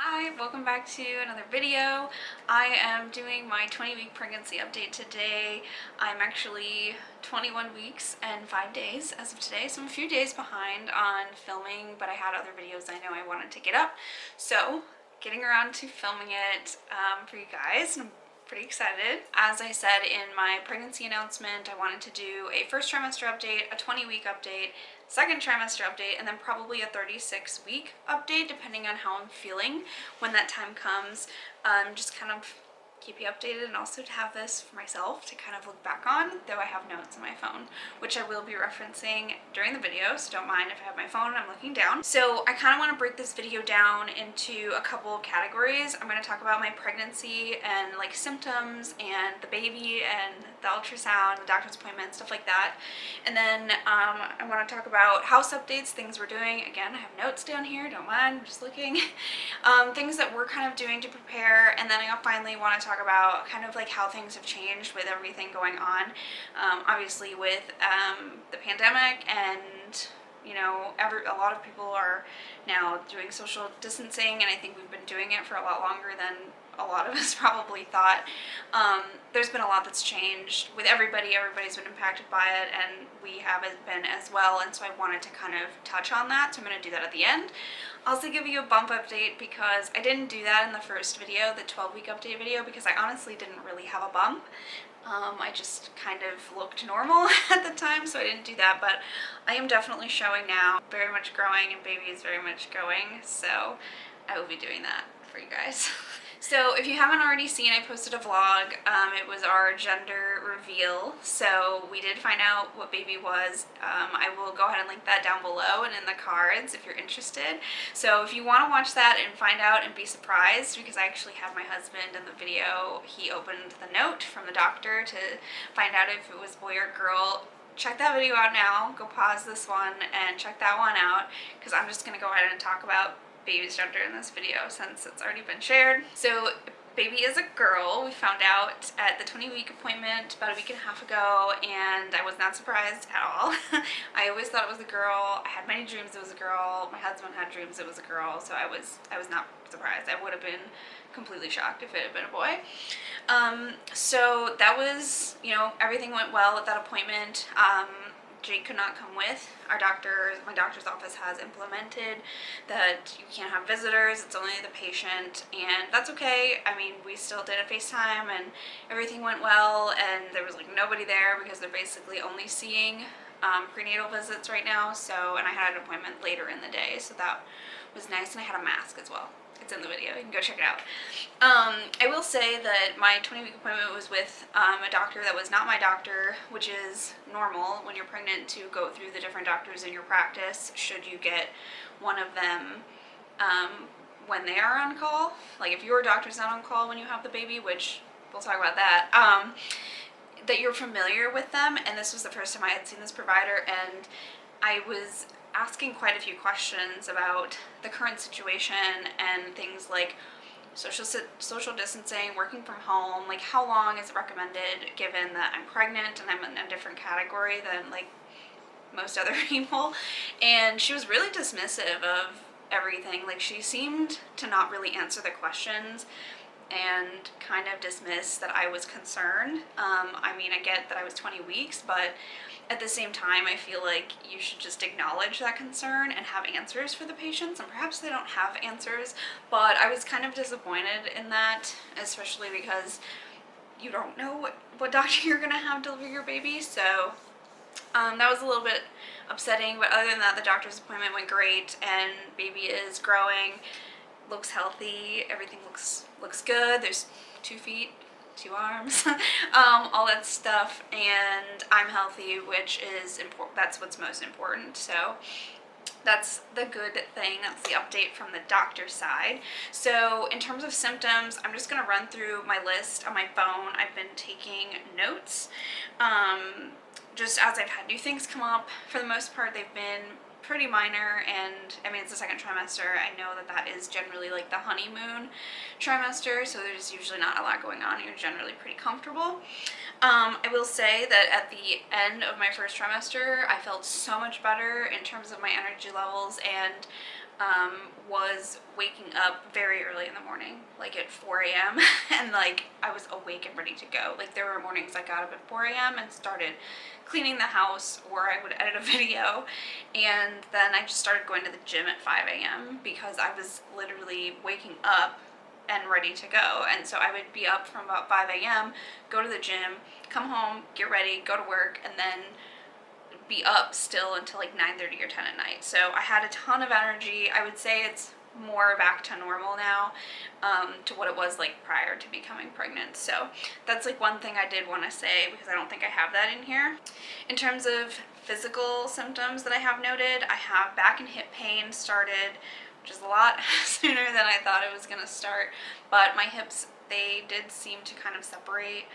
Hi, welcome back to another video. I am doing my 20-week pregnancy update today. I'm actually 21 weeks and 5 days as of today, so I'm a few days behind on filming, but I had other videos I know I wanted to get up. So, getting around to filming it for you guys, and I'm pretty excited. As I said in my pregnancy announcement, I wanted to do a first trimester update, a 20-week update, second trimester update, and then probably a 36-week update depending on how I'm feeling when that time comes. Just kind of keep you updated, and also to have this for myself to kind of look back on, though I have notes on my phone, which I will be referencing during the video, so don't mind if I have my phone and I'm looking down. So I kind of want to break this video down into a couple of categories. I'm going to talk about my pregnancy and like symptoms and the baby and the ultrasound, the doctor's appointment, stuff like that. And then I want to talk about house updates, things we're doing. Again, I have notes down here, don't mind, I'm just looking. Things that we're kind of doing to prepare, and then I finally want to talk about kind of like how things have changed with everything going on. Obviously with the pandemic, and you know, a lot of people are now doing social distancing, and I think we've been doing it for a lot longer than a lot of us probably thought. There's been a lot that's changed with everybody. Everybody's been impacted by it, and we have been as well, and so I wanted to kind of touch on that, so I'm going to do that at the end. I'll also give you a bump update because I didn't do that in the first video, the 12-week update video, because I honestly didn't really have a bump. I just kind of looked normal at the time, so I didn't do that, but I am definitely showing now, very much growing, and baby is very much going, so I will be doing that for you guys. So if you haven't already seen, I posted a vlog. It was our gender reveal, so we did find out what baby was. I will go ahead and link that down below and in the cards if you're interested. So if you want to watch that and find out and be surprised, because I actually had my husband in the video, he opened the note from the doctor to find out if it was boy or girl. Check that video out now. Go pause this one and check that one out, because I'm just going to go ahead and talk about baby's gender in this video since it's already been shared. So baby is a girl. We found out at the 20-week appointment about a week and a half ago, and I was not surprised at all. I always thought it was a girl. I had many dreams it was a girl. My husband had dreams it was a girl, so I was not surprised. I would have been completely shocked if it had been a boy. So that was, you know, everything went well at that appointment. Jake could not come with. My doctor's office has implemented that you can't have visitors, it's only the patient, and that's okay. I mean, we still did a FaceTime and everything went well, and there was like nobody there because they're basically only seeing prenatal visits right now. So, and I had an appointment later in the day, so that was nice, and I had a mask as well. It's in the video, you can go check it out. I will say that my 20-week appointment was with a doctor that was not my doctor, which is normal when you're pregnant to go through the different doctors in your practice should you get one of them when they are on call. Like if your doctor's not on call when you have the baby, which we'll talk about that, that you're familiar with them. And this was the first time I had seen this provider, and I was asking quite a few questions about the current situation and things like social distancing, working from home, like how long is it recommended given that I'm pregnant and I'm in a different category than like most other people. And she was really dismissive of everything. Like she seemed to not really answer the questions and kind of dismiss that I was concerned. I mean, I get that I was 20 weeks, but at the same time, I feel like you should just acknowledge that concern and have answers for the patients, and perhaps they don't have answers, but I was kind of disappointed in that, especially because you don't know what doctor you're gonna have deliver your baby, so that was a little bit upsetting. But other than that, the doctor's appointment went great, and baby is growing, looks healthy, everything looks good. There's 2 feet, 2 arms, all that stuff, and I'm healthy, which is important. That's what's most important. So that's the good thing. That's the update from the doctor's side. So in terms of symptoms, I'm just going to run through my list on my phone. I've been taking notes just as I've had new things come up. For the most part, they've been pretty minor, and I mean, it's the second trimester. I know that that is generally like the honeymoon trimester, so there's usually not a lot going on. You're generally pretty comfortable. I will say that at the end of my first trimester, I felt so much better in terms of my energy levels, and was waking up very early in the morning, like at 4 a.m. and like I was awake and ready to go. Like there were mornings I got up at 4 a.m. and started cleaning the house, or I would edit a video, and then I just started going to the gym at 5 a.m. because I was literally waking up and ready to go. And so I would be up from about 5 a.m., go to the gym, come home, get ready, go to work, and then be up still until like 9:30 or 10 at night. So I had a ton of energy. I would say it's more back to normal now, to what it was like prior to becoming pregnant. So that's like one thing I did want to say, because I don't think I have that in here. In terms of physical symptoms that I have noted, I have back and hip pain started, which is a lot sooner than I thought it was going to start, but my hips, they did seem to kind of separate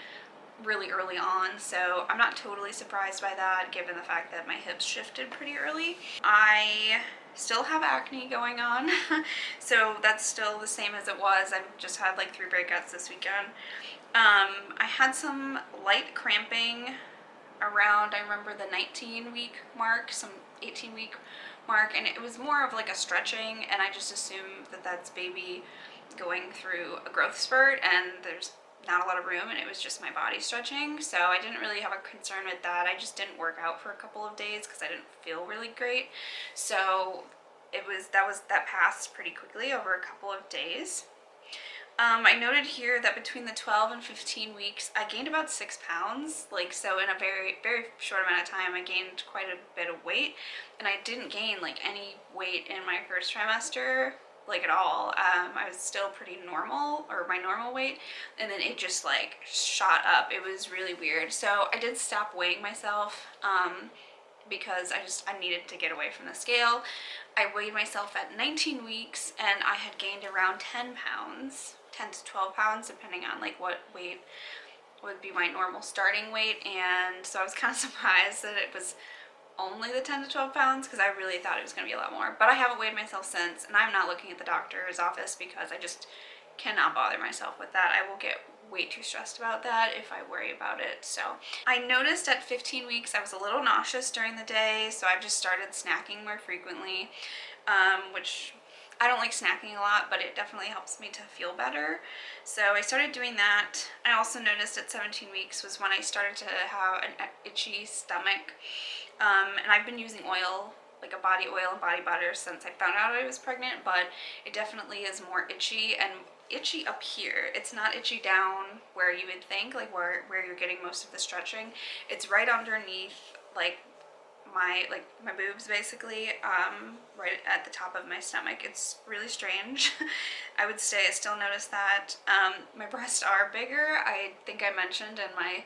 really early on, so I'm not totally surprised by that given the fact that my hips shifted pretty early. I still have acne going on, so that's still the same as it was. I've just had like 3 breakouts this weekend. I had some light cramping around, I remember the 19-week mark, some 18-week mark, and it was more of like a stretching, and I just assumed that that's baby going through a growth spurt, and there's not a lot of room, and it was just my body stretching, so I didn't really have a concern with that. I just didn't work out for a couple of days because I didn't feel really great, so that passed pretty quickly over a couple of days. I noted here that between the 12 and 15 weeks, I gained about 6 pounds. Like, so in a very, very short amount of time, I gained quite a bit of weight, and I didn't gain like any weight in my first trimester, like at all. I was still pretty normal, or my normal weight, and then it just like shot up. It was really weird. So I did stop weighing myself, because I needed to get away from the scale. I weighed myself at 19 weeks, and I had gained around 10 pounds, 10 to 12 pounds, depending on like what weight would be my normal starting weight. And so I was kind of surprised that it was only the 10 to 12 pounds, because I really thought it was going to be a lot more. But I haven't weighed myself since, and I'm not looking at the doctor's office because I just cannot bother myself with that. I will get way too stressed about that if I worry about it. So I noticed at 15 weeks I was a little nauseous during the day, so I've just started snacking more frequently, which I don't like snacking a lot, but it definitely helps me to feel better. So I started doing that. I also noticed at 17 weeks was when I started to have an itchy stomach. And I've been using oil, like a body oil and body butter, since I found out I was pregnant, but it definitely is more itchy, and itchy up here. It's not itchy down where you would think, like where you're getting most of the stretching. It's right underneath like my boobs, basically, right at the top of my stomach. It's really strange. I would say I still notice that. My breasts are bigger. I think I mentioned in my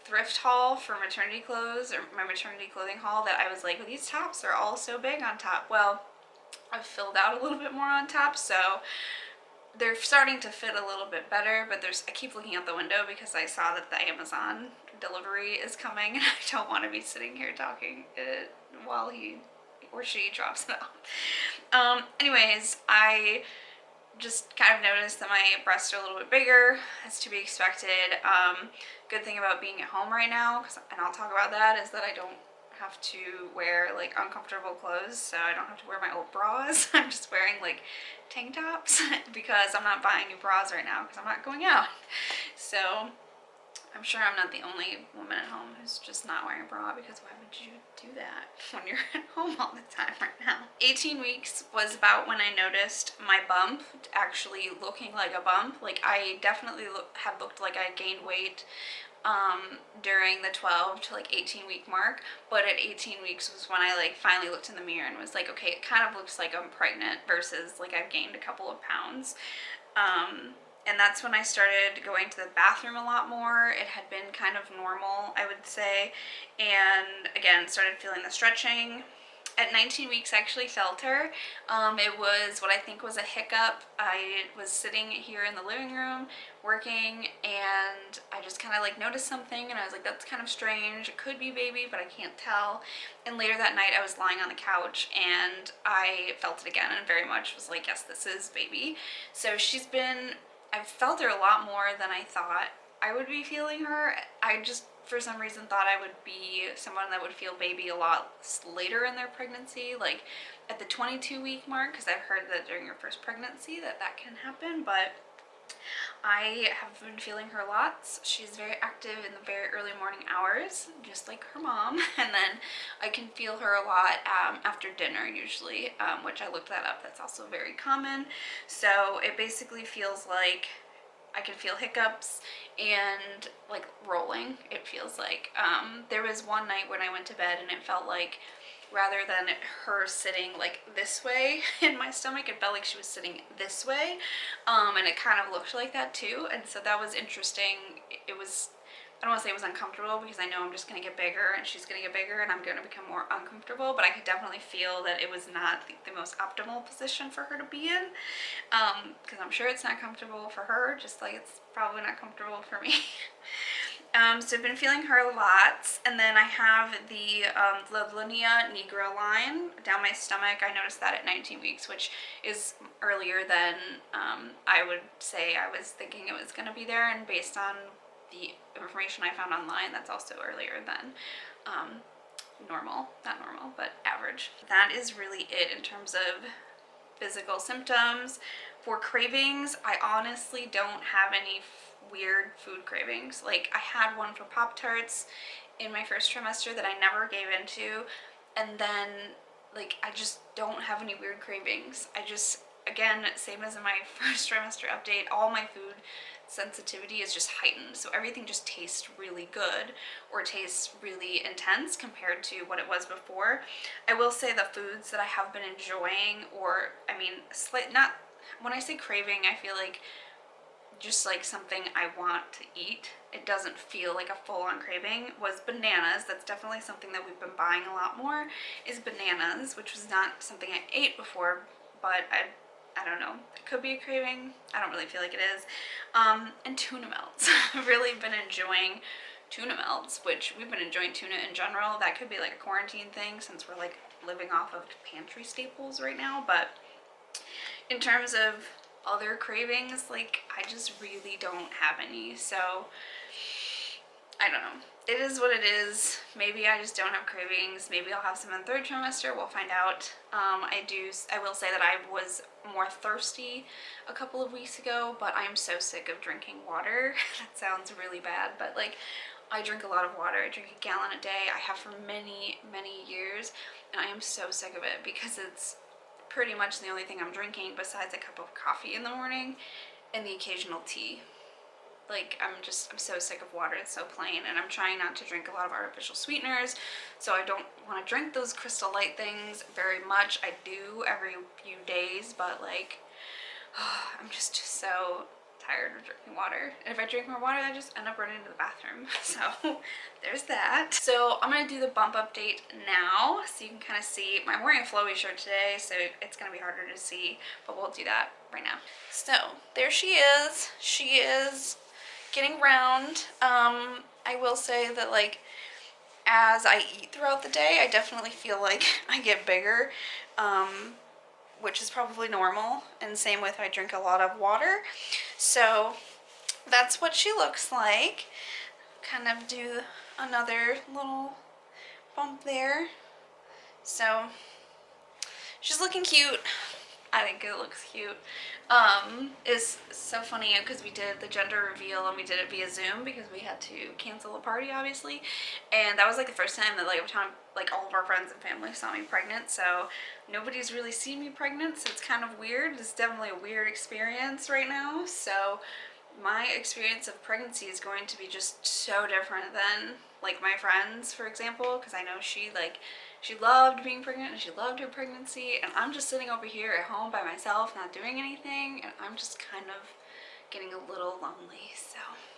thrift haul for maternity clothes, or my maternity clothing haul, that I was like, these tops are all so big on top. Well, I've filled out a little bit more on top, so they're starting to fit a little bit better, but I keep looking out the window because I saw that the Amazon delivery is coming, and I don't want to be sitting here talking while he or she drops it off. Anyways, I just kind of noticed that my breasts are a little bit bigger, as to be expected. Good thing about being at home right now, and I'll talk about that, is that I don't have to wear like uncomfortable clothes, so I don't have to wear my old bras. I'm just wearing like tank tops because I'm not buying new bras right now because I'm not going out. So I'm sure I'm not the only woman at home who's just not wearing a bra, because why would you do that when you're at home all the time right now? 18 weeks was about when I noticed my bump actually looking like a bump. Like, I definitely had looked like I gained weight during the 12 to like 18 week mark, but at 18 weeks was when I like finally looked in the mirror and was like, okay, it kind of looks like I'm pregnant versus like I've gained a couple of pounds. And that's when I started going to the bathroom a lot more. It had been kind of normal, I would say, and again started feeling the stretching. At 19 weeks, I actually felt her. It was what I think was a hiccup. I was sitting here in the living room working, and I just kind of like noticed something, and I was like, that's kind of strange. It could be baby, but I can't tell. And later that night, I was lying on the couch, and I felt it again, and very much was like, yes, this is baby. So I've felt her a lot more than I thought I would be feeling her. I just, for some reason, thought I would be someone that would feel baby a lot later in their pregnancy, like at the 22-week mark, because I've heard that during your first pregnancy that can happen, but I have been feeling her lots. She's very active in the very early morning hours, just like her mom, and then I can feel her a lot after dinner usually, which I looked that up. That's also very common. So it basically feels like I can feel hiccups and like rolling, it feels like. There was one night when I went to bed and it felt like, rather than her sitting like this way in my stomach, it felt like she was sitting this way, and it kind of looked like that too, and so that was interesting. It was, I don't want to say it was uncomfortable, because I know I'm just going to get bigger and she's going to get bigger and I'm going to become more uncomfortable, but I could definitely feel that it was not the most optimal position for her to be in, because I'm sure it's not comfortable for her, just like it's probably not comfortable for me. So I've been feeling her a lot, and then I have the linea nigra line down my stomach. I noticed that at 19 weeks, which is earlier than I would say I was thinking it was going to be there, and based on the information I found online, that's also earlier than normal, not normal, but average. That is really it in terms of physical symptoms. For cravings, I honestly don't have any weird food cravings. Like, I had one for Pop-Tarts in my first trimester that I never gave into, and then like I just don't have any weird cravings. I just, again, same as in my first trimester update, all my food sensitivity is just heightened, so everything just tastes really good or tastes really intense compared to what it was before. I will say the foods that I have been enjoying, or I mean, not, when I say craving, I feel like just like something I want to eat. It doesn't feel like a full-on craving. Was bananas. That's definitely something that we've been buying a lot more, is bananas, which was not something I ate before, but I don't know. It could be a craving. I don't really feel like it is. And tuna melts. I've really been enjoying tuna melts, which we've been enjoying tuna in general. That could be like a quarantine thing since we're like living off of pantry staples right now, but in terms of other cravings, like I just really don't have any, so I don't know. It is what it is. Maybe I just don't have cravings. Maybe I'll have some in the third trimester. We'll find out. I will say that I was more thirsty a couple of weeks ago, but I'm so sick of drinking water. That sounds really bad, but like I drink a lot of water. I drink a gallon a day. I have for many, many years, and I am so sick of it because it's pretty much the only thing I'm drinking besides a cup of coffee in the morning and the occasional tea. Like, I'm so sick of water. It's so plain, and I'm trying not to drink a lot of artificial sweeteners, so I don't want to drink those Crystal Light things very much. I do every few days, but like, I'm just so tired of drinking water. And if I drink more water, I just end up running to the bathroom. So there's that. So I'm gonna do the bump update now, so you can kind of see. I'm wearing a flowy shirt today, so it's gonna be harder to see, but we'll do that right now. So there she is. She is getting round. I will say that like as I eat throughout the day, I definitely feel like I get bigger, which is probably normal, and same with I drink a lot of water. So that's what she looks like. Kind of do another little bump there. So she's looking cute. I think it looks cute. It's so funny because we did the gender reveal and we did it via Zoom because we had to cancel a party, obviously, and that was like the first time that like all of our friends and family saw me pregnant. So nobody's really seen me pregnant, so it's kind of weird. It's definitely a weird experience right now. So my experience of pregnancy is going to be just so different than like my friends, for example, because I know she loved being pregnant and she loved her pregnancy, and I'm just sitting over here at home by myself not doing anything, and I'm just kind of getting a little lonely. So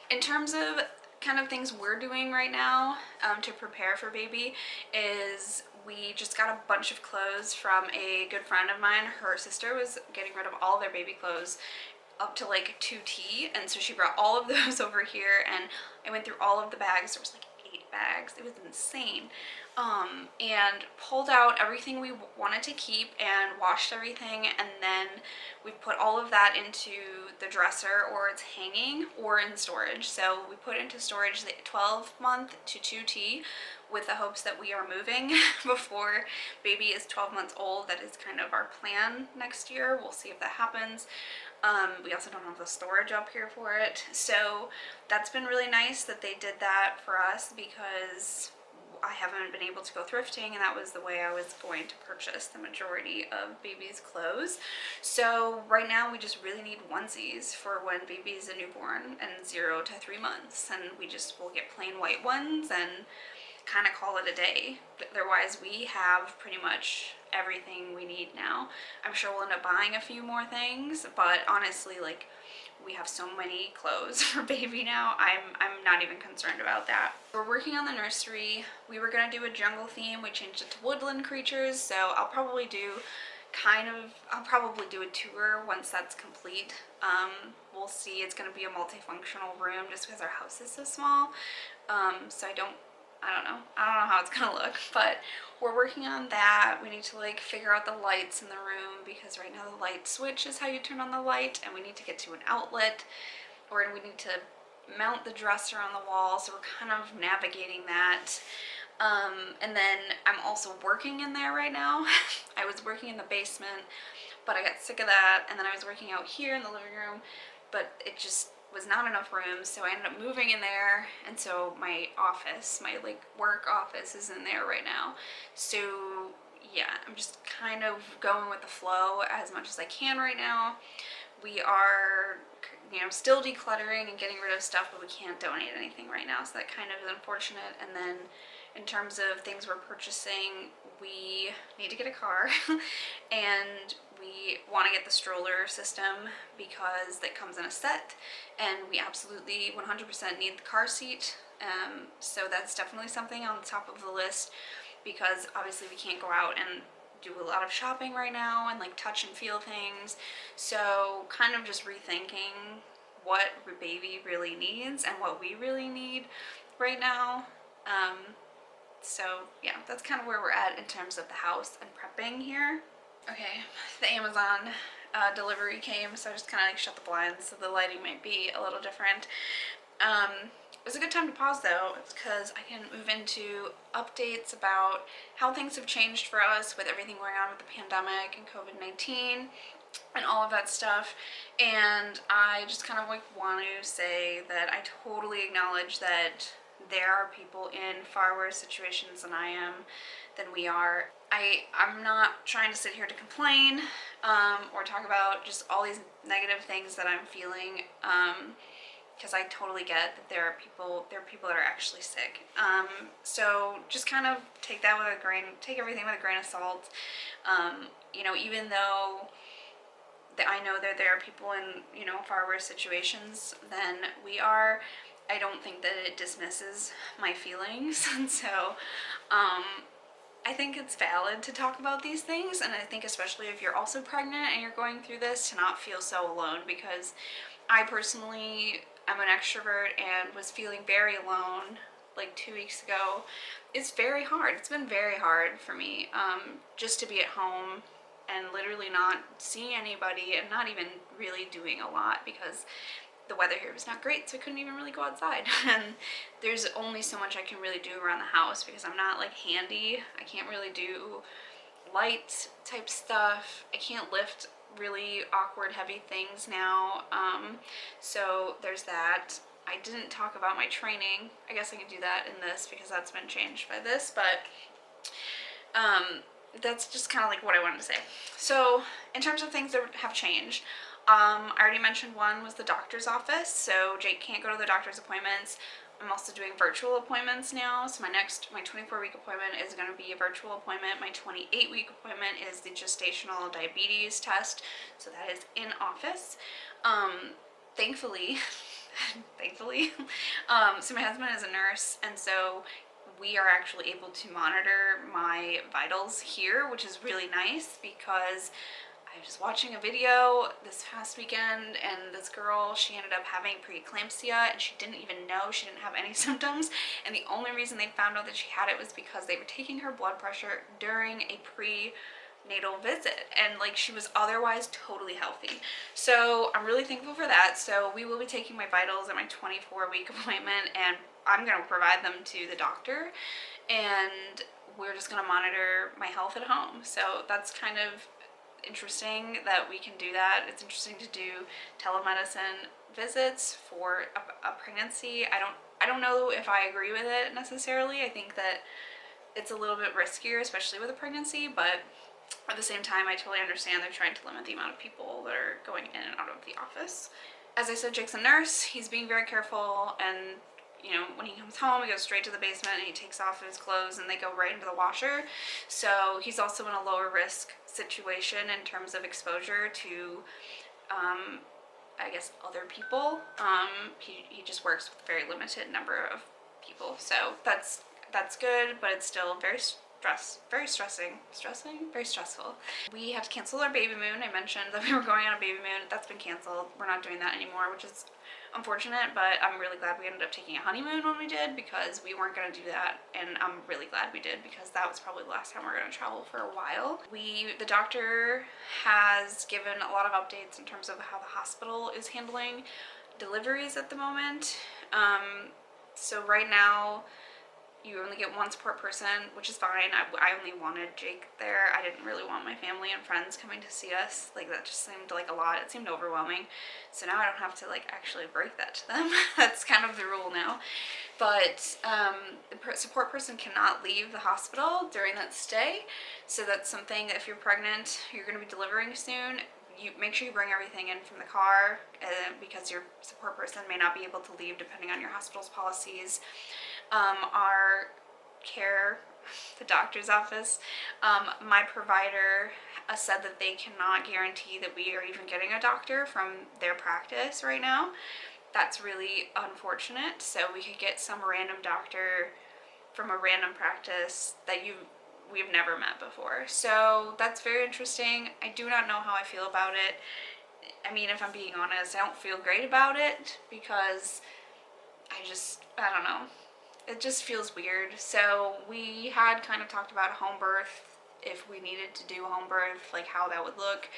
in terms of kind of things we're doing right now to prepare for baby, is we just got a bunch of clothes from a good friend of mine. Her sister was getting rid of all their baby clothes up to like 2T, and so she brought all of those over here, and I went through all of the bags. There was like 8 bags. It was insane. And pulled out everything we wanted to keep and washed everything, and then we put all of that into the dresser, or it's hanging, or in storage. So we put into storage the 12-month to 2T with the hopes that we are moving before baby is 12 months old. That is kind of our plan next year. We'll see if that happens. We also don't have the storage up here for it. So that's been really nice that they did that for us, because I haven't been able to go thrifting, and that was the way I was going to purchase the majority of baby's clothes. So right now we just really need onesies for when baby's a newborn and 0 to 3 months, and we just will get plain white ones and kind of call it a day. But otherwise, we have pretty much everything we need now. I'm sure we'll end up buying a few more things, but honestly, like, we have so many clothes for baby now. I'm not even concerned about that. We're working on the nursery. We were gonna do a jungle theme. We changed it to woodland creatures, so I'll probably do a tour once that's complete. We'll see. It's gonna be a multifunctional room just because our house is so small. So I don't know how it's gonna look, but we're working on that. We need to like figure out the lights in the room, because right now the light switch is how you turn on the light, and we need to get to an outlet, or we need to mount the dresser on the wall, so we're kind of navigating that. And then I'm also working in there right now. I was working in the basement, but I got sick of that, and then I was working out here in the living room, but it just was not enough room, so I ended up moving in there, and so my office, my like work office, is in there right now. So yeah, I'm just kind of going with the flow as much as I can right now. We are, still decluttering and getting rid of stuff, but we can't donate anything right now, so that kind of is unfortunate. And then in terms of things we're purchasing, we need to get a car and we want to get the stroller system because it comes in a set, and we absolutely 100% need the car seat. So that's definitely something on the top of the list, because obviously we can't go out and do a lot of shopping right now and like touch and feel things. So kind of just rethinking what baby really needs and what we really need right now. So yeah, that's kind of where we're at in terms of the house and prepping here. Okay, the Amazon delivery came, so I just kind of like shut the blinds, so the lighting might be a little different. It was a good time to pause though, because I can move into updates about how things have changed for us with everything going on with the pandemic and COVID-19 and all of that stuff. And I just kind of like want to say that I totally acknowledge that there are people in far worse situations than we are. I'm not trying to sit here to complain or talk about just all these negative things that I'm feeling, because I totally get that there are people that are actually sick. So just kind of take everything with a grain of salt. Even though I know that there are people in, far worse situations than we are, I don't think that it dismisses my feelings. And so I think it's valid to talk about these things, and I think especially if you're also pregnant and you're going through this, to not feel so alone, because I personally am an extrovert and was feeling very alone like 2 weeks ago. It's very hard. It's been very hard for me just to be at home and literally not seeing anybody and not even really doing a lot, because the weather here was not great, so I couldn't even really go outside. And there's only so much I can really do around the house because I'm not like handy. I can't really do light type stuff. I can't lift really awkward heavy things now. So there's that. I didn't talk about my training. I guess I can do that in this because that's been changed by this, but that's just kind of like what I wanted to say. So in terms of things that have changed, I already mentioned one was the doctor's office. So Jake can't go to the doctor's appointments. I'm also doing virtual appointments now. So my 24-week appointment is going to be a virtual appointment. My 28-week appointment is the gestational diabetes test. So that is in office. Thankfully, so my husband is a nurse, and so we are actually able to monitor my vitals here, which is really nice because I was just watching a video this past weekend, and this girl, she ended up having preeclampsia, and she didn't even know. She didn't have any symptoms, and the only reason they found out that she had it was because they were taking her blood pressure during a prenatal visit, and like she was otherwise totally healthy. So I'm really thankful for that. So we will be taking my vitals at my 24-week appointment, and I'm going to provide them to the doctor, and we're just going to monitor my health at home. So that's kind of interesting that we can do that. It's interesting to do telemedicine visits for a pregnancy. I don't know if I agree with it necessarily. I think that it's a little bit riskier, especially with a pregnancy, but at the same time, I totally understand they're trying to limit the amount of people that are going in and out of the office. As I said, Jake's a nurse. He's being very careful, and you know, when he comes home, he goes straight to the basement and he takes off his clothes and they go right into the washer. So he's also in a lower risk situation in terms of exposure to, I guess, other people. He just works with a very limited number of people. So that's good, but it's still very very stressful. We had to cancel our baby moon. I mentioned that we were going on a baby moon. That's been canceled. We're not doing that anymore, which is unfortunate, but I'm really glad we ended up taking a honeymoon when we did, because we weren't going to do that, and I'm really glad we did, because that was probably the last time we're going to travel for a while. The doctor has given a lot of updates in terms of how the hospital is handling deliveries at the moment. So right now, you only get one support person, which is fine. I only wanted Jake there. I didn't really want my family and friends coming to see us. Like, that just seemed like a lot. It seemed overwhelming. So now I don't have to like actually break that to them. That's kind of the rule now. But the support person cannot leave the hospital during that stay. So that's something that if you're pregnant, you're going to be delivering soon, you make sure you bring everything in from the car, because your support person may not be able to leave depending on your hospital's policies. Our care, the doctor's office, my provider said that they cannot guarantee that we are even getting a doctor from their practice right now. That's really unfortunate. So we could get some random doctor from a random practice that we've never met before. So that's very interesting. I do not know how I feel about it. I mean, if I'm being honest, I don't feel great about it, because I don't know. It just feels weird. So we had kind of talked about a home birth, if we needed to do a home birth, like how that would look.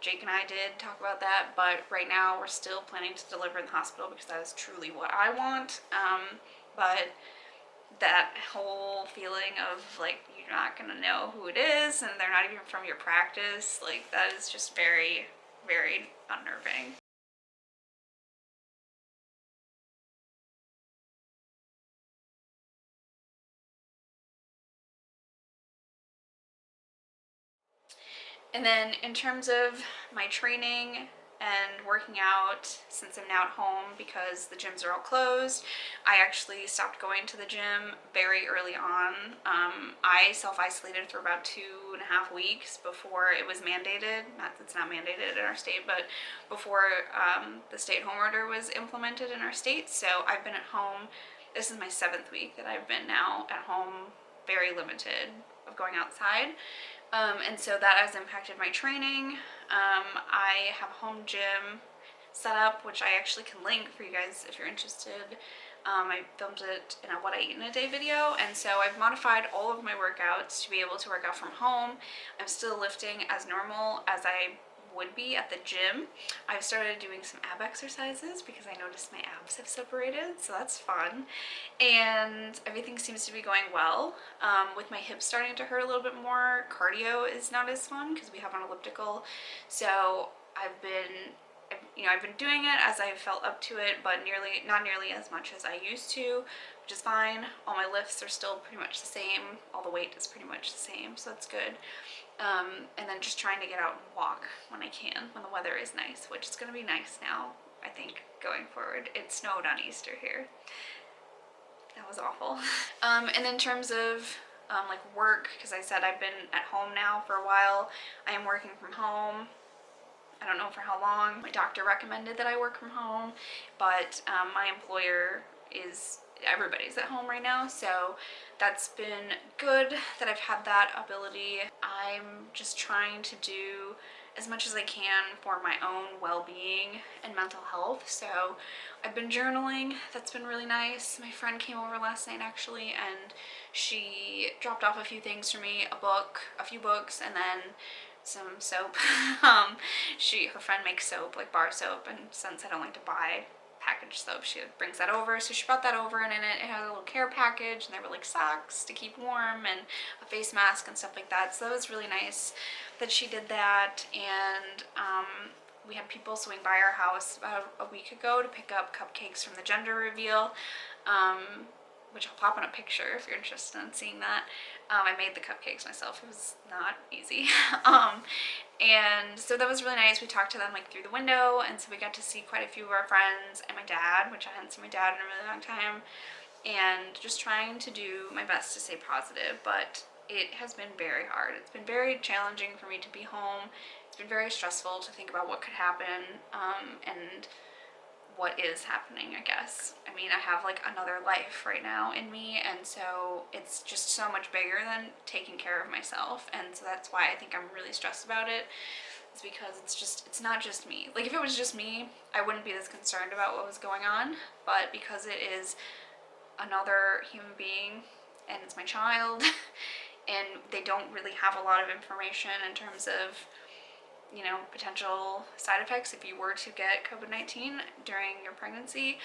Jake and I did talk about that, but right now we're still planning to deliver in the hospital, because that is truly what I want. But that whole feeling of like you're not gonna know who it is, and they're not even from your practice, like that is just very, very unnerving. And then in terms of my training and working out, since I'm now at home because the gyms are all closed, I actually stopped going to the gym very early on. I self-isolated for about 2.5 weeks before it was mandated. It's not mandated in our state, but before the stay-at-home order was implemented in our state. So I've been at home. This is my 7th week that I've been now at home, very limited of going outside. And so that has impacted my training. I have a home gym set up, which I actually can link for you guys if you're interested. I filmed it in a what I eat in a day video, and so I've modified all of my workouts to be able to work out from home. I'm still lifting as normal as I would be at the gym. I've started doing some ab exercises because I noticed my abs have separated, so that's fun. And everything seems to be going well. With my hips starting to hurt a little bit more, cardio is not as fun because we have an elliptical. So I've been doing it as I felt up to it, but not nearly as much as I used to, which is fine. All my lifts are still pretty much the same. All the weight is pretty much the same, so that's good. And then just trying to get out and walk when I can, when the weather is nice, which is going to be nice now, I think, going forward. It snowed on Easter here. That was awful. And in terms of like work, because I said I've been at home now for a while, I am working from home. I don't know for how long. My doctor recommended that I work from home, but my employer is everybody's at home right now, so that's been good that I've had that ability. I'm just trying to do as much as I can for my own well-being and mental health. So I've been journaling. That's been really nice. My friend came over last night actually, and she dropped off a few things for me, a few books, and then some soap. Her friend makes soap, like bar soap, and since I don't like to buy packaged soap, she brings that over. So she brought that over, and in it had a little care package, and there were like socks to keep warm and a face mask and stuff like that. So that was really nice that she did that. And we had people swing by our house about a week ago to pick up cupcakes from the gender reveal, which I'll pop in a picture if you're interested in seeing that. I made the cupcakes myself. It was not easy. And so that was really nice. We talked to them like through the window, and so we got to see quite a few of our friends and my dad, which I hadn't seen my dad in a really long time, and just trying to do my best to stay positive. But it has been very hard. It's been very challenging for me to be home. It's been very stressful to think about what could happen, and what is happening, I guess. I mean, I have like another life right now in me, and so it's just so much bigger than taking care of myself. And so that's why I think I'm really stressed about it, is because it's not just me. Like if it was just me, I wouldn't be this concerned about what was going on, but because it is another human being and it's my child and they don't really have a lot of information in terms of, you know, potential side effects if you were to get COVID-19 during your pregnancy,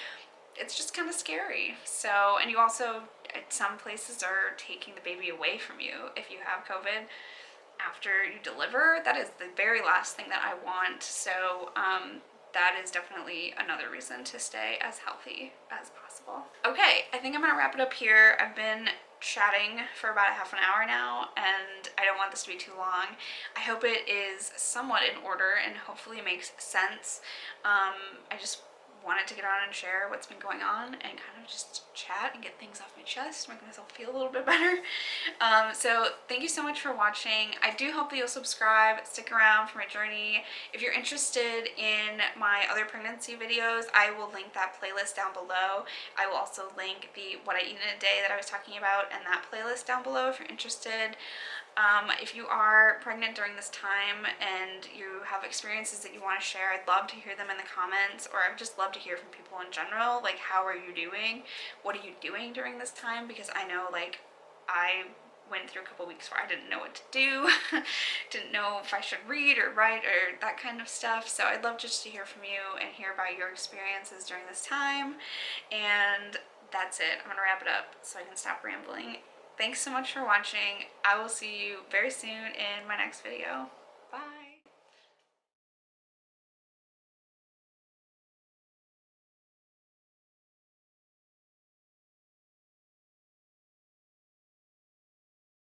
it's just kind of scary. So, and you also, some places are taking the baby away from you if you have COVID after you deliver. That is the very last thing that I want. So that is definitely another reason to stay as healthy as possible. Okay, I think I'm gonna wrap it up here. I've been chatting for about a half an hour now, and I don't want this to be too long. I hope it is somewhat in order and hopefully it makes sense. I just wanted to get on and share what's been going on and kind of just chat and get things off my chest, make myself feel a little bit better. So thank you so much for watching. I do hope that you'll subscribe, stick around for my journey. If you're interested in my other pregnancy videos, I will link that playlist down below. I will also link the what I eat in a day that I was talking about and that playlist down below if you're interested. If you are pregnant during this time and you have experiences that you want to share, I'd love to hear them in the comments, or I'd just love to hear from people in general. Like, how are you doing? What are you doing during this time? Because I know, like, I went through a couple weeks where I didn't know what to do, didn't know if I should read or write or that kind of stuff. So I'd love just to hear from you and hear about your experiences during this time. And that's it. I'm gonna wrap it up so I can stop rambling. Thanks so much for watching. I will see you very soon in my next video.